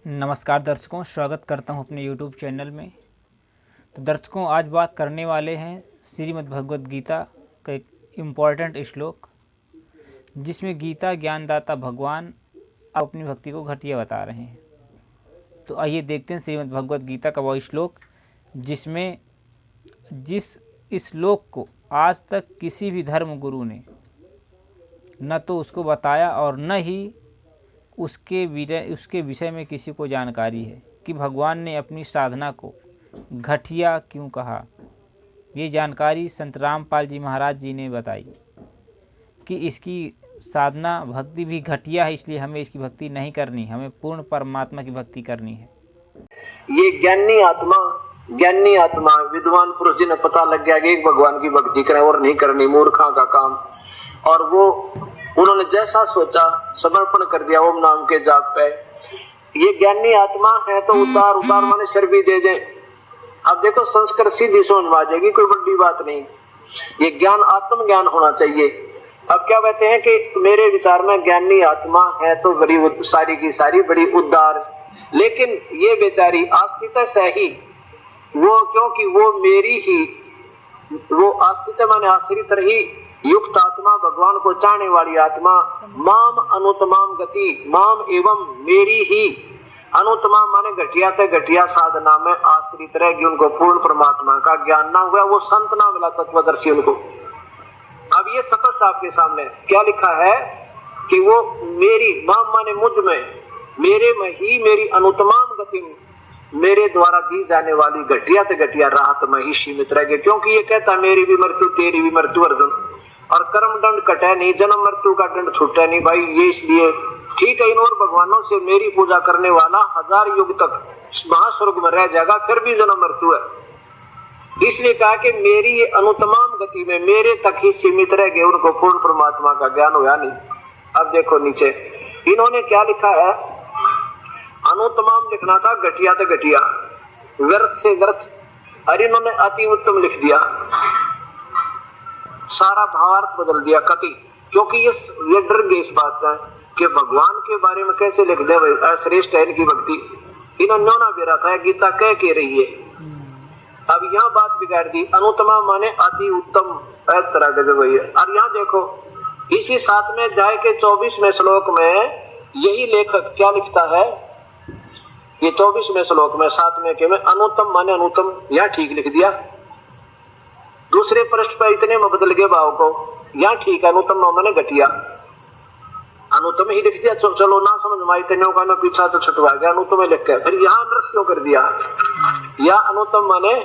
नमस्कार दर्शकों, स्वागत करता हूं अपने YouTube चैनल में। तो दर्शकों, आज बात करने वाले हैं श्रीमद् भगवद गीता का एक इम्पॉर्टेंट श्लोक, जिसमें गीता ज्ञानदाता भगवान अपनी भक्ति को घटिया बता रहे हैं। तो आइए देखते हैं श्रीमद् भगवद गीता का वो श्लोक जिसमें जिस श्लोक को आज तक किसी भी धर्म गुरु ने न तो उसको बताया और न ही उसके विषय में किसी को जानकारी है कि भगवान ने अपनी साधना को घटिया क्यों कहा। ये जानकारी संत रामपाल जी महाराज जी ने बताई कि इसकी साधना भक्ति भी घटिया है, इसलिए हमें इसकी भक्ति नहीं करनी, हमें पूर्ण परमात्मा की भक्ति करनी है। ये ज्ञानी आत्मा विद्वान पुरुष जिन्हें पता लग गया कि एक भगवान की भक्ति करें और नहीं करनी, मूर्खा का काम। और वो उन्होंने जैसा सोचा समर्पण कर दिया ओम नाम के जाप पे। ये ज्ञानी आत्मा है तो उतार माने शर भी दे दे। अब देखो संस्कृत सीधी समझ में आ जाएगी, कोई बड़ी बात नहीं। ये ज्ञान आत्म ज्ञान होना चाहिए। अब क्या कहते हैं कि मेरे विचार में ज्ञानी आत्मा है तो बड़ी सारी की सारी बड़ी उदार, लेकिन ये बेचारी आस्तित से ही वो, क्योंकि वो मेरी ही वो आस्तित माने आश्रित रही युक्त आत्मा, भगवान को चाहने वाली आत्मा, माम अनुतमाम गति, माम एवं मेरी ही अनुतमाम माने घटिया ते घटिया साधना में आश्रित रहेगी। उनको पूर्ण परमात्मा का ज्ञान ना हुआ, वो संत ना मिला तत्वदर्शी उनको। अब ये स्पष्ट आपके सामने क्या लिखा है कि वो मेरी माम माने मुझ में, मेरे में ही मेरी अनुतमाम गति, मेरे द्वारा दी जाने वाली घटिया ते घटिया राहत में ही सीमित रहेगी। क्योंकि ये कहता मेरी भी मृत्यु तेरी भी मृत्यु अर्जुन, और कर्म दंड कटे नहीं, जन्म मृत्यु का दंड छूटे नहीं भाई। ये इसलिए ठीक है, इन और भगवानों से मेरी पूजा करने वाला 1000 युग तक महास्वर्ग में रह जाएगा, फिर भी जन्म मृत्यु है। इसलिए कहा कि मेरी ये अनुतमाम गति में मेरे तक ही सीमित रह गए, उनको पूर्ण परमात्मा का ज्ञान हुआ नहीं। अब देखो नीचे इन्होंने क्या लिखा है, अनुतमाम लिखना था घटिया तो घटिया, व्यर्थ से व्यर्थ, और इन्होंने अति उत्तम लिख दिया, सारा भावार्थ बदल दिया कति। क्योंकि ये डर गए इस बात का कि भगवान के बारे में कैसे लिख दे भाई, अश्रेष्ठ है इनकी भक्ति। इन्होंने ना भी रखा है गीता कह के रही है। अब यहाँ बात बिगाड़ दी, अनुतमा माने अति उत्तम एक तरह के जो है। और यहाँ देखो इसी 7वें अध्याय के 24वें श्लोक में यही लेखक क्या लिखता है, ये 24वें श्लोक में 7वें के में अनुत्तम माने अनुत्तम यहाँ ठीक लिख दिया। दूसरे पृष्ठ पर इतने में बदल गए भाव को, यहाँ ठीक है अनुत्तम माने घटिया, अनुत्तम ही लिख दिया। चलो ना समझ में आई इतने का ना पीछा तो छुटवा गया, अनुत्तम लिख के फिर यहाँ नृत्य क्यों कर दिया, या अनुत्तम माने